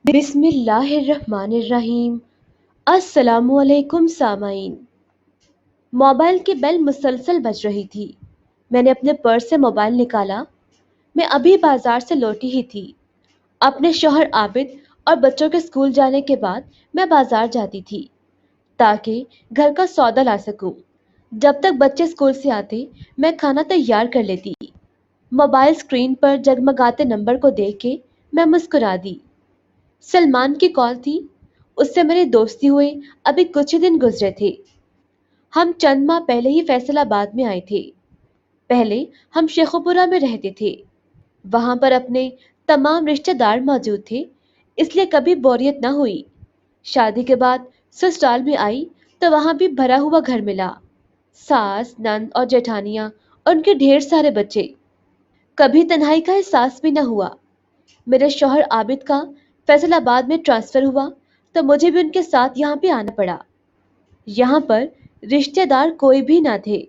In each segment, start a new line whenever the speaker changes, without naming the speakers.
بسم اللہ الرحمن الرحیم۔ السلام علیکم سامعین۔ موبائل کی بیل مسلسل بج رہی تھی۔ میں نے اپنے پرس سے موبائل نکالا۔ میں ابھی بازار سے لوٹی ہی تھی۔ اپنے شوہر عابد اور بچوں کے اسکول جانے کے بعد میں بازار جاتی تھی تاکہ گھر کا سودا لا سکوں۔ جب تک بچے اسکول سے آتے میں کھانا تیار کر لیتی۔ موبائل اسکرین پر جگمگاتے نمبر کو دیکھ کے میں مسکرا دی۔ سلمان کی کال تھی۔ اس سے میری دوستی ہوئے ابھی کچھ ہی دن گزرے تھے۔ ہم چند ماہ پہلے ہی فیصل آباد میں آئے تھے۔ پہلے ہم شیخوپورہ میں رہتے تھے۔ وہاں پر اپنے تمام رشتہ دار موجود تھے، اس لیے کبھی بوریت نہ ہوئی۔ شادی کے بعد سسرال میں آئی تو وہاں بھی بھرا ہوا گھر ملا، ساس، نند اور جیٹھانیاں اور ان کے ڈھیر سارے بچے۔ کبھی تنہائی کا احساس بھی نہ ہوا۔ میرے شوہر عابد کا فیصل آباد میں ٹرانسفر ہوا تو مجھے بھی ان کے ساتھ یہاں پہ آنا پڑا۔ یہاں پر رشتہ دار کوئی بھی نہ تھے،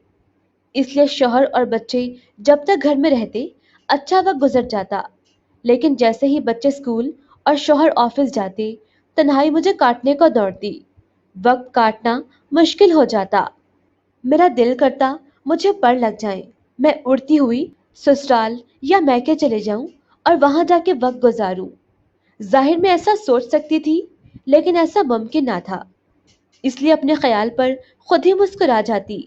اس لیے شوہر اور بچے جب تک گھر میں رہتے اچھا وقت گزر جاتا، لیکن جیسے ہی بچے اسکول اور شوہر آفس جاتے تنہائی مجھے کاٹنے کو دوڑتی۔ وقت کاٹنا مشکل ہو جاتا۔ میرا دل کرتا مجھے پر لگ جائیں، میں اڑتی ہوئی سسرال یا میکے چلے جاؤں اور وہاں جا کے وقت گزاروں۔ ظاہر میں ایسا سوچ سکتی تھی، لیکن ایسا ممکن نہ تھا، اس لیے اپنے خیال پر خود ہی مسکرا جاتی۔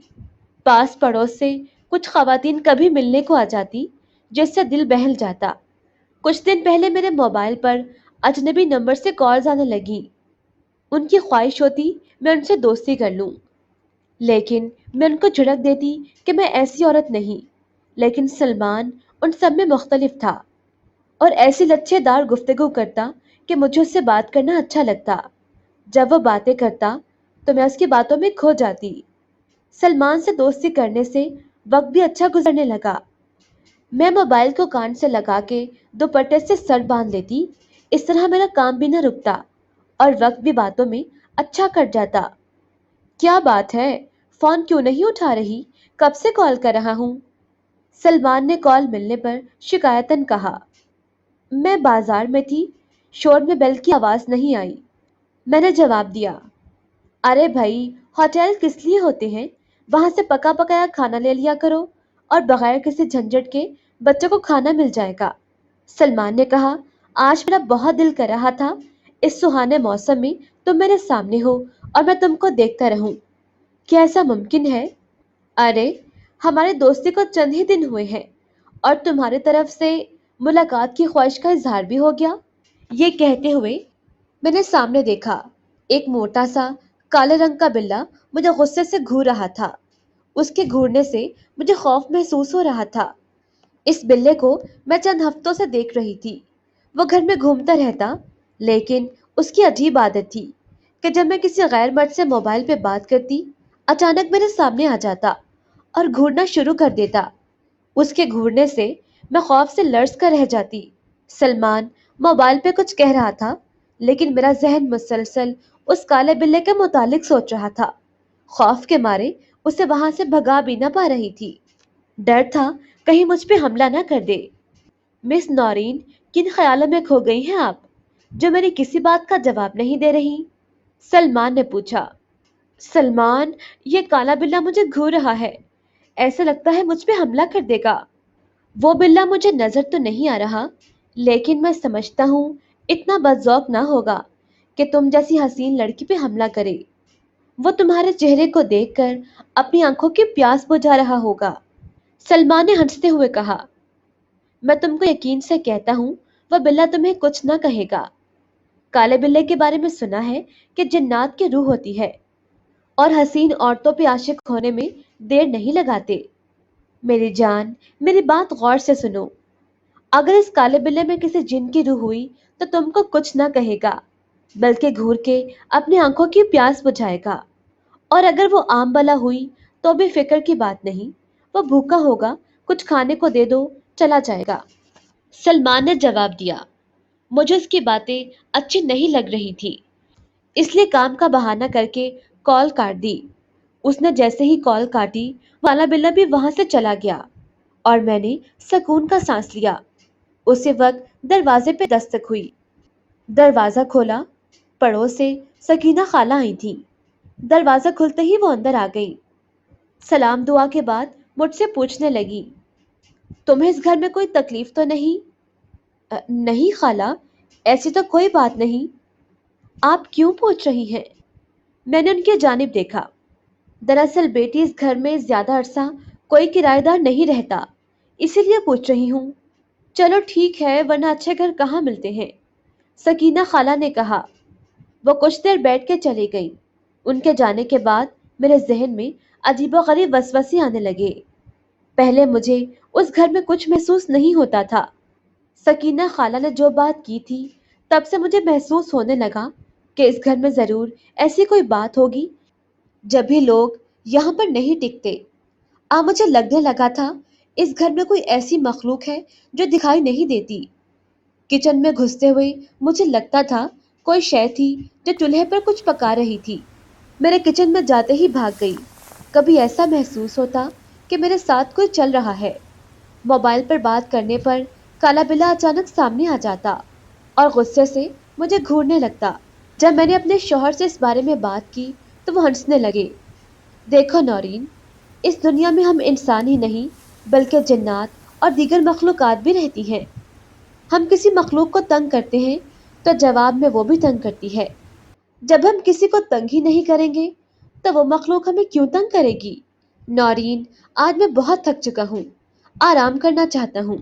پاس پڑوس سے کچھ خواتین کبھی ملنے کو آ جاتی جس سے دل بہل جاتا۔ کچھ دن پہلے میرے موبائل پر اجنبی نمبر سے کالز آنے لگیں۔ ان کی خواہش ہوتی میں ان سے دوستی کر لوں، لیکن میں ان کو جھڑک دیتی کہ میں ایسی عورت نہیں۔ لیکن سلمان ان سب میں مختلف تھا اور ایسی لچھے دار گفتگو کرتا کہ مجھے اس سے بات کرنا اچھا لگتا۔ جب وہ باتیں کرتا تو میں اس کی باتوں میں کھو جاتی۔ سلمان سے دوستی کرنے سے وقت بھی اچھا گزرنے لگا۔ میں موبائل کو کان سے لگا کے دوپٹے سے سر باندھ لیتی، اس طرح میرا کام بھی نہ رکتا اور وقت بھی باتوں میں اچھا کٹ جاتا۔ کیا بات ہے، فون کیوں نہیں اٹھا رہی؟ کب سے کال کر رہا ہوں؟ سلمان نے کال ملنے پر شکایتاً کہا۔ میں بازار میں تھی، شور میں بیل کی آواز نہیں آئی۔ میں نے جواب دیا، ارے بھائی، ہوٹل کس لیے ہوتے ہیں؟ وہاں سے پکا پکایا کھانا لے لیا کرو اور بغیر کسی جھنجھٹ کے بچوں کو کھانا مل جائے گا۔ سلمان نے کہا، آج میرا بہت دل کر رہا تھا اس سہانے موسم میں تم میرے سامنے ہو اور میں تم کو دیکھتا رہوں۔ کیا ایسا ممکن ہے؟ ارے، ہماری دوستی کو چند ہی دن ہوئے ہیں اور تمہاری طرف سے ملاقات کی خواہش کا اظہار بھی ہو گیا۔ یہ کہتے ہوئے میں نے سامنے دیکھا، ایک موٹا سا کالے رنگ کا بلّا مجھے غصے سے گھور رہا تھا۔ اس کے گھورنے سے مجھے خوف محسوس ہو رہا تھا۔ اس بلے کو میں چند ہفتوں سے دیکھ رہی تھی۔ وہ گھر میں گھومتا رہتا، لیکن اس کی عجیب عادت تھی کہ جب میں کسی غیر مرد سے موبائل پہ بات کرتی، اچانک میرے سامنے آ جاتا اور گھورنا شروع کر دیتا۔ اس کے گھورنے سے میں خوف سے لرز کر رہ جاتی۔ سلمان موبائل پہ کچھ کہہ رہا تھا، لیکن میرا ذہن مسلسل اس کالے بلے کے متعلق سوچ رہا تھا۔ خوف کے مارے اسے وہاں سے بھگا بھی نہ پا رہی تھی۔ ڈر تھا کہیں مجھ پہ حملہ نہ کر دے۔ مس نورین، کن خیالوں میں کھو گئی ہیں آپ جو میری کسی بات کا جواب نہیں دے رہی؟ سلمان نے پوچھا۔ سلمان، یہ کالا بلّا مجھے گھور رہا ہے، ایسا لگتا ہے مجھ پہ حملہ کر دے گا۔ وہ بلّا مجھے نظر تو نہیں آ رہا، لیکن میں سمجھتا ہوں اتنا بدذوق نہ ہوگا کہ تم جیسی حسین لڑکی پہ حملہ کرے۔ وہ تمہارے چہرے کو دیکھ کر اپنی آنکھوں کی پیاس بجھا رہا ہوگا۔ سلمان نے ہنستے ہوئے کہا، میں تم کو یقین سے کہتا ہوں وہ بلّا تمہیں کچھ نہ کہے گا۔ کالے بلے کے بارے میں سنا ہے کہ جنات کی روح ہوتی ہے اور حسین عورتوں پہ عاشق ہونے میں دیر نہیں لگاتے۔ میری جان، میری بات غور سے سنو۔ اگر اس کالے بلے میں کسی جن کی روح ہوئی تو تم کو کچھ نہ کہے گا، بلکہ گھور کے اپنی آنکھوں کی پیاس بجھائے گا، اور اگر وہ عام بلا ہوئی تو بھی فکر کی بات نہیں، وہ بھوکا ہوگا، کچھ کھانے کو دے دو، چلا جائے گا۔ سلمان نے جواب دیا۔ مجھے اس کی باتیں اچھی نہیں لگ رہی تھی، اس لیے کام کا بہانہ کر کے کال کاٹ دی۔ اس نے جیسے ہی کال کاٹی، والا بلا بھی وہاں سے چلا گیا اور میں نے سکون کا سانس لیا۔ اسی وقت دروازے پہ دستک ہوئی۔ دروازہ کھولا۔ پڑوس سے سکینہ خالہ آئی تھی۔ دروازہ کھلتے ہی وہ اندر آ گئی۔ سلام دعا کے بعد مجھ سے پوچھنے لگی، تمہیں اس گھر میں کوئی تکلیف تو نہیں؟ نہیں خالہ، ایسی تو کوئی بات نہیں۔ آپ کیوں پوچھ رہی ہیں؟ میں نے ان کی جانب دیکھا۔ دراصل بیٹی اس گھر میں زیادہ عرصہ کوئی کرایہ دار نہیں رہتا، اسی لیے پوچھ رہی ہوں۔ چلو ٹھیک ہے، ورنہ اچھے گھر کہاں ملتے ہیں، سکینہ خالہ نے کہا۔ وہ کچھ دیر بیٹھ کے چلی گئی۔ ان کے جانے کے بعد میرے ذہن میں عجیب و غریب وسوسے آنے لگے۔ پہلے مجھے اس گھر میں کچھ محسوس نہیں ہوتا تھا۔ سکینہ خالہ نے جو بات کی تھی، تب سے مجھے محسوس ہونے لگا کہ اس گھر میں ضرور ایسی کوئی بات ہوگی جب بھی لوگ یہاں پر نہیں ٹکتے۔ مجھے لگنے لگا تھا اس گھر میں کوئی ایسی مخلوق ہے جو دکھائی نہیں دیتی۔ کچن میں گھستے ہوئے مجھے لگتا تھا کوئی شے تھی جو چولہے پر کچھ پکا رہی تھی۔ میرے کچن میں جاتے ہی بھاگ گئی۔ کبھی ایسا محسوس ہوتا کہ میرے ساتھ کوئی چل رہا ہے۔ موبائل پر بات کرنے پر کالا بلا اچانک سامنے آ جاتا اور غصے سے مجھے گھورنے لگتا۔ جب میں نے اپنے شوہر سے اس بارے میں بات کی تو وہ ہنسنے لگے۔ دیکھو نورین، اس دنیا میں ہم انسان ہی نہیں بلکہ جنات اور دیگر مخلوقات بھی رہتی ہیں۔ ہم کسی مخلوق کو تنگ کرتے ہیں تو جواب میں وہ بھی تنگ کرتی ہے۔ جب ہم کسی کو تنگ ہی نہیں کریں گے تو وہ مخلوق ہمیں کیوں تنگ کرے گی؟ نورین، آج میں بہت تھک چکا ہوں، آرام کرنا چاہتا ہوں۔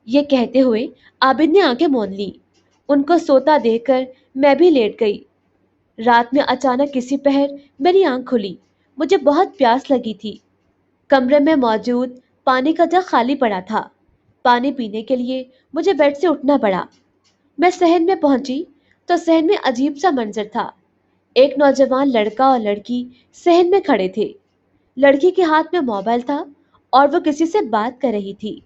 یہ کہتے ہوئے عابد نے آنکھیں موند لی۔ ان کو سوتا دیکھ کر میں بھی لیٹ گئی۔ رات میں اچانک کسی پہر میری آنکھ کھلی۔ مجھے بہت پیاس لگی تھی۔ کمرے میں موجود پانی کا جگ خالی پڑا تھا۔ پانی پینے کے لیے مجھے بیڈ سے اٹھنا پڑا۔ میں صحن میں پہنچی تو صحن میں عجیب سا منظر تھا۔ ایک نوجوان لڑکا اور لڑکی صحن میں کھڑے تھے۔ لڑکی کے ہاتھ میں موبائل تھا اور وہ کسی سے بات کر رہی تھی۔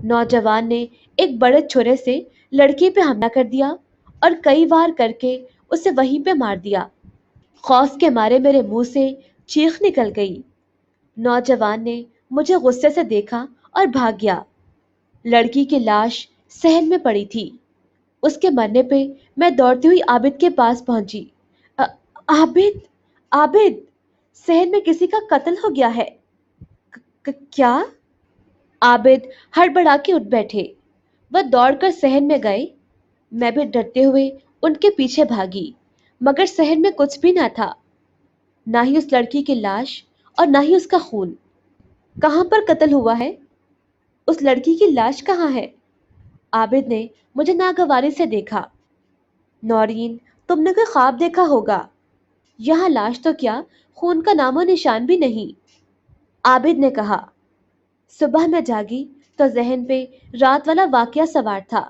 نوجوان نے ایک بڑے چھرے سے لڑکی پہ حملہ کر دیا اور کئی وار کر کے اسے وہیں پہ مار دیا۔ خوف کے مارے میرے منہ سے چیخ نکل گئی۔ نوجوان نے مجھے غصے سے دیکھا اور بھاگ گیا۔ لڑکی کی لاش صحن میں پڑی تھی۔ اس کے مرنے پہ میں دوڑتی ہوئی عابد کے پاس پہنچی۔ عابد، عابد، صحن میں کسی کا قتل ہو گیا ہے۔ کیا؟ عابد ہڑبڑا کے اٹھ بیٹھے۔ وہ دوڑ کر صحن میں گئے۔ میں بھی ڈرتے ہوئے ان کے پیچھے بھاگی، مگر صحن میں کچھ بھی نہ تھا، نہ ہی اس لڑکی کی لاش اور نہ ہی اس کا خون۔ کہاں پر قتل ہوا ہے؟ اس لڑکی کی لاش کہاں ہے؟ عابد نے مجھے ناگواری سے دیکھا۔ نورین، تم نے کوئی خواب دیکھا ہوگا، یہاں لاش تو کیا خون کا نام و نشان بھی نہیں، عابد نے کہا۔ صبح میں جاگی تو ذہن پہ رات والا واقعہ سوار تھا۔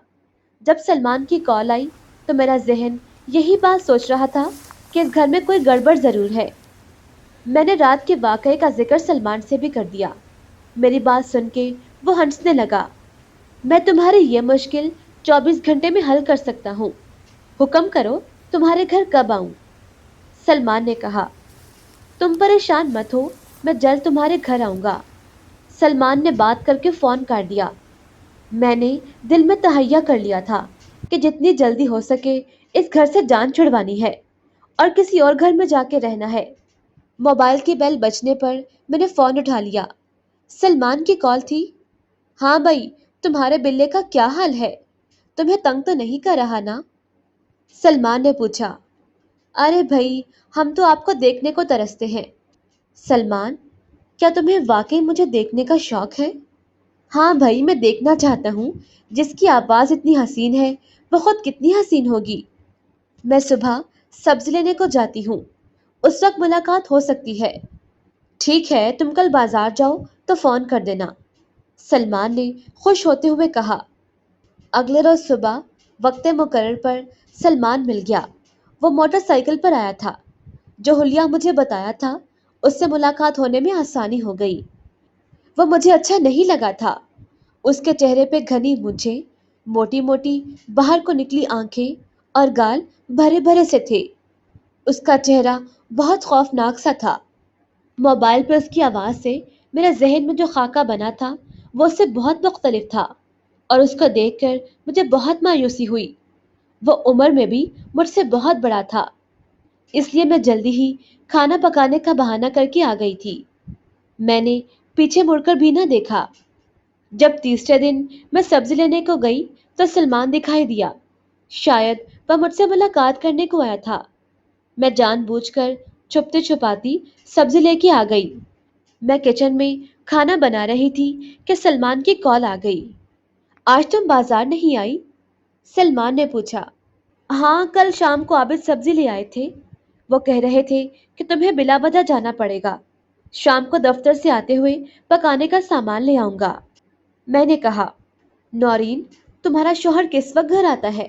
جب سلمان کی کال آئی تو میرا ذہن یہی بات سوچ رہا تھا کہ اس گھر میں کوئی گڑبڑ ضرور ہے۔ میں نے رات کے واقعے کا ذکر سلمان سے بھی کر دیا۔ میری بات سن کے وہ ہنسنے لگا۔ میں تمہاری یہ مشکل 24 گھنٹے میں حل کر سکتا ہوں، حکم کرو تمہارے گھر کب آؤں؟ سلمان نے کہا۔ تم پریشان مت ہو، میں جلد تمہارے گھر آؤں گا۔ سلمان نے بات کر کے فون کاٹ دیا۔ میں نے دل میں تہیہ کر لیا تھا کہ جتنی جلدی ہو سکے اس گھر سے جان چھڑوانی ہے اور کسی اور گھر میں جا کے رہنا ہے۔ موبائل کی بیل بجنے پر میں نے فون اٹھا لیا۔ سلمان کی کال تھی۔ ہاں بھائی، تمہارے بلے کا کیا حال ہے؟ تمہیں تنگ تو نہیں کر رہا نا؟ سلمان نے پوچھا۔ ارے بھائی، ہم تو آپ کو دیکھنے کو ترستے ہیں۔ سلمان، کیا تمہیں واقعی مجھے دیکھنے کا شوق ہے؟ ہاں بھائی، میں دیکھنا چاہتا ہوں جس کی آواز اتنی حسین ہے وہ خود کتنی حسین ہوگی۔ میں صبح سبزی لینے کو جاتی ہوں، اس وقت ملاقات ہو سکتی ہے۔ ٹھیک ہے، تم کل بازار جاؤ تو فون کر دینا، سلمان نے خوش ہوتے ہوئے کہا۔ اگلے روز صبح وقت مقرر پر سلمان مل گیا۔ وہ موٹر سائیکل پر آیا تھا۔ جو حلیہ مجھے بتایا تھا اس سے ملاقات ہونے میں آسانی ہو گئی۔ وہ مجھے اچھا نہیں لگا تھا۔ اس کے چہرے پہ گھنی مونچھیں، موٹی موٹی باہر کو نکلی آنکھیں اور گال بھرے بھرے سے تھے۔ اس کا چہرہ بہت خوفناک سا تھا۔ موبائل پہ اس کی آواز سے میرے ذہن میں جو خاکہ بنا تھا وہ اس سے بہت مختلف تھا اور اس کو دیکھ کر مجھے بہت مایوسی ہوئی۔ وہ عمر میں بھی مجھ سے بہت بڑا تھا، اس لیے میں جلدی ہی کھانا پکانے کا بہانہ کر کے آ گئی تھی۔ میں نے پیچھے مڑ کر بھی نہ دیکھا۔ جب تیسرے دن میں سبزی لینے کو گئی تو سلمان دکھائی دیا۔ شاید وہ مجھ سے ملاقات کرنے کو آیا تھا۔ میں جان بوجھ کر چھپتے چھپاتی سبزی لے کے آ گئی۔ میں کچن میں کھانا بنا رہی تھی کہ سلمان کی کال آ گئی۔ آج تم بازار نہیں آئی؟ سلمان نے پوچھا۔ ہاں، کل شام کو عابد سبزی لے آئے تھے۔ وہ کہہ رہے تھے کہ تمہیں بلا وجہ جانا پڑے گا۔ شام کو دفتر سے آتے ہوئے پکانے کا سامان لے آؤں گا۔ میں نے کہا، نورین، تمہارا شوہر کس وقت گھر آتا ہے؟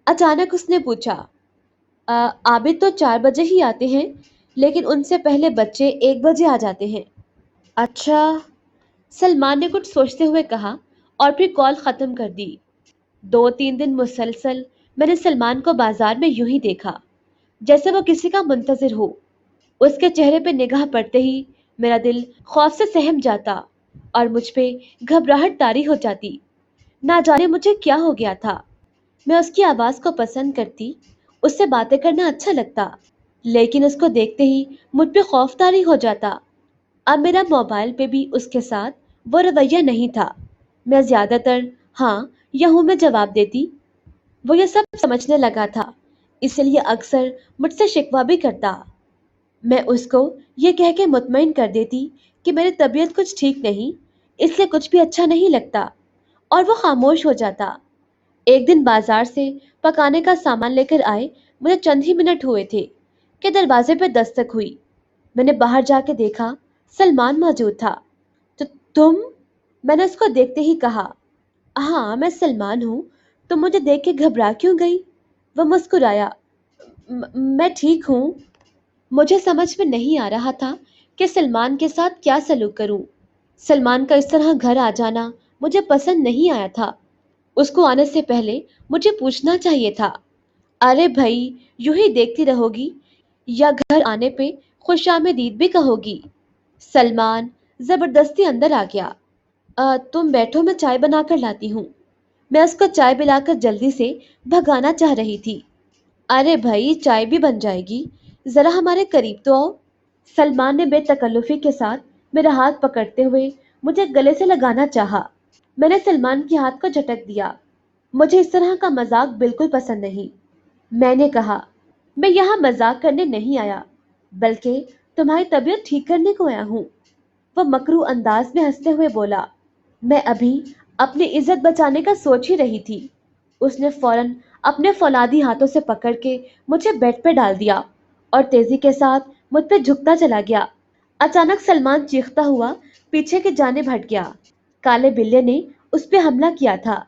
اچانک اس نے پوچھا۔ عابد تو 4 بجے ہی آتے ہیں، لیکن ان سے پہلے بچے 1 بجے آ جاتے ہیں۔ اچھا، سلمان نے کچھ سوچتے ہوئے کہا اور پھر کال ختم کر دی۔ 2-3 دن مسلسل میں نے سلمان کو بازار میں یوں ہی دیکھا، جیسے وہ کسی کا منتظر ہو۔ اس کے چہرے پہ نگاہ پڑتے ہی میرا دل خوف سے سہم جاتا اور مجھ پہ گھبراہٹ طاری ہو جاتی۔ نہ جانے مجھے کیا ہو گیا تھا۔ میں اس کی آواز کو پسند کرتی، اس سے باتیں کرنا اچھا لگتا، لیکن اس کو دیکھتے ہی مجھ پہ خوف طاری ہو جاتا۔ اب میرا موبائل پہ بھی اس کے ساتھ وہ رویہ نہیں تھا۔ میں زیادہ تر ہاں یا ہوں میں جواب دیتی۔ وہ یہ سب سمجھنے لگا تھا، اس لیے اکثر مجھ سے شکوہ بھی کرتا۔ میں اس کو یہ کہہ کے مطمئن کر دیتی کہ میری طبیعت کچھ ٹھیک نہیں، اس لیے کچھ بھی اچھا نہیں لگتا، اور وہ خاموش ہو جاتا۔ ایک دن بازار سے پکانے کا سامان لے کر آئے، مجھے چند ہی منٹ ہوئے تھے کہ دروازے پہ دستک ہوئی۔ میں نے باہر جا کے دیکھا، سلمان موجود تھا۔ تو تم؟ میں نے اس کو دیکھتے ہی کہا۔ ہاں، میں سلمان ہوں، تم مجھے دیکھ کے گھبرا کیوں گئی؟ وہ مسکرایا۔ میں ٹھیک ہوں۔ مجھے سمجھ میں نہیں آ رہا تھا کہ سلمان کے ساتھ کیا سلوک کروں۔ سلمان کا اس طرح گھر آ جانا مجھے پسند نہیں آیا تھا۔ اس کو آنے سے پہلے مجھے پوچھنا چاہیے تھا۔ ارے بھائی، یوں ہی دیکھتی رہو گی یا گھر آنے پہ خوش آمدید بھی کہو گی؟ سلمان زبردستی اندر آ گیا۔ تم بیٹھو، میں چائے بنا کر لاتی ہوں۔ میں اس کو چائے پلا کر جلدی سے بھگانا چاہ رہی تھی۔ ارے بھائی، چائے بھی بن جائے گی، ذرا ہمارے قریب تو آؤ۔ سلمان نے بے تکلفی کے ساتھ میرا ہاتھ پکڑتے ہوئے مجھے گلے سے لگانا چاہا۔ میں نے سلمان کے ہاتھ کو جھٹک دیا۔ مجھے اس طرح کا مذاق بالکل پسند نہیں۔ میں نے کہا، میں یہاں مذاق کرنے نہیں آیا، بلکہ تمہاری طبیعت ٹھیک کرنے کو آیا ہوں۔ وہ مکرو انداز میں ہنستے ہوئے بولا۔ میں ابھی اپنی عزت بچانے کا سوچ ہی رہی تھی۔ اس نے فوراً اپنے فولادی ہاتھوں سے پکڑ کے مجھے بیڈ پہ ڈال دیا اور تیزی کے ساتھ مجھ پہ جھکتا چلا گیا۔ اچانک سلمان چیختا ہوا پیچھے کی جانب ہٹ گیا۔ کالے بلے نے اس پہ حملہ کیا تھا۔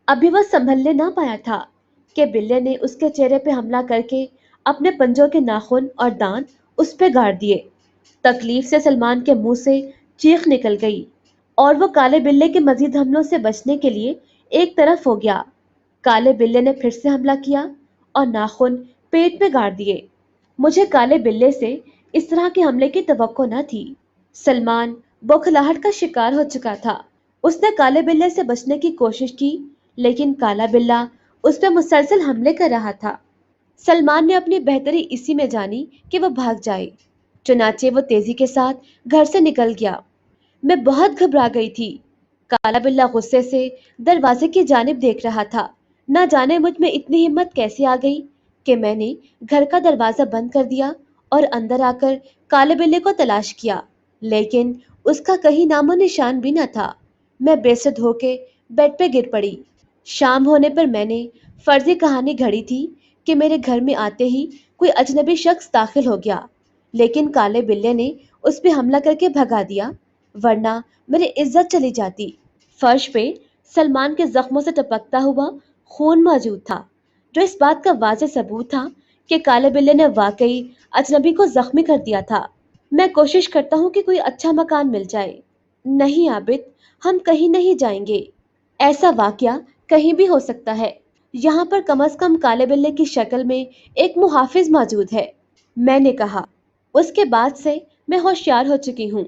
ابھی وہ سنبھلنے نہ پایا تھا کہ بلے نے اس کے چہرے پہ حملہ کر کے اپنے پنجوں کے ناخن اور دانت اس پہ گاڑ دیے۔ تکلیف سے سلمان کے منہ سے چیخ نکل گئی اور وہ کالے بلے کے مزید حملوں سے بچنے کے لیے ایک طرف ہو گیا۔ کالے بلے نے پھر سے حملہ کیا اور ناخن پیٹ میں گاڑ دیے۔ مجھے کالے بلے سے اس طرح کے حملے کی توقع نہ تھی۔ سلمان بوکھلاہٹ کا شکار ہو چکا تھا۔ اس نے کالے بلے سے بچنے کی کوشش کی، لیکن کالا بلہ اس پہ مسلسل حملے کر رہا تھا۔ سلمان نے اپنی بہتری اسی میں جانی کہ وہ بھاگ جائے، چنانچہ وہ تیزی کے ساتھ گھر سے نکل گیا۔ میں بہت گھبرا گئی تھی۔ کالا بلہ غصے سے دروازے کی جانب دیکھ رہا تھا۔ نہ جانے مجھ میں اتنی ہمت کیسے آ گئی کہ میں نے گھر کا دروازہ بند کر دیا اور اندر آ کر کالے بلے کو تلاش کیا، لیکن اس کا کہیں نام و نشان بھی نہ تھا۔ میں بے سدھ ہو کے بیڈ پہ گر پڑی۔ شام ہونے پر میں نے فرضی کہانی گھڑی تھی کہ میرے گھر میں آتے ہی کوئی اجنبی شخص داخل ہو گیا، لیکن کالے بلے نے اس پہ حملہ کر کے بھگا دیا، ورنہ میری عزت چلی جاتی۔ فرش پہ سلمان کے زخموں سے ٹپکتا ہوا خون موجود تھا، جو اس بات کا واضح ثبوت تھا کہ کالے بلے نے واقعی اجنبی کو زخمی کر دیا تھا۔ میں کوشش کرتا ہوں کہ کوئی اچھا مکان مل جائے۔ نہیں عابد، ہم کہیں نہیں جائیں گے۔ ایسا واقعہ کہیں بھی ہو سکتا ہے۔ یہاں پر کم از کم کالے بلے کی شکل میں ایک محافظ موجود ہے۔ میں نے کہا۔ اس کے بعد سے میں ہوشیار ہو چکی ہوں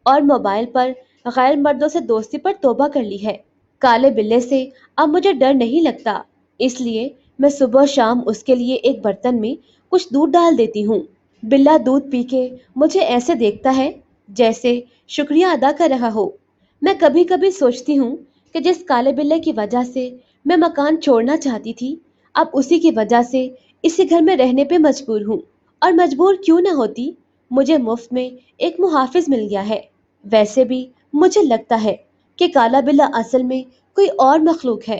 اور موبائل پر غیر مردوں سے دوستی پر توبہ کر لی ہے۔ کالے بلے سے اب مجھے ڈر نہیں لگتا، اس لیے میں صبح شام اس کے لیے ایک برتن میں کچھ دودھ ڈال دیتی ہوں۔ بلا دودھ پی کے مجھے ایسے دیکھتا ہے جیسے شکریہ ادا کر رہا ہو۔ میں کبھی کبھی سوچتی ہوں کہ جس کالے بلے کی وجہ سے میں مکان چھوڑنا چاہتی تھی، اب اسی کی وجہ سے اسی گھر میں رہنے پہ مجبور ہوں۔ اور مجبور کیوں نہ ہوتی، مجھے مفت میں ایک محافظ مل گیا ہے۔ ویسے بھی مجھے لگتا ہے کہ کالا بلا اصل میں کوئی اور مخلوق ہے،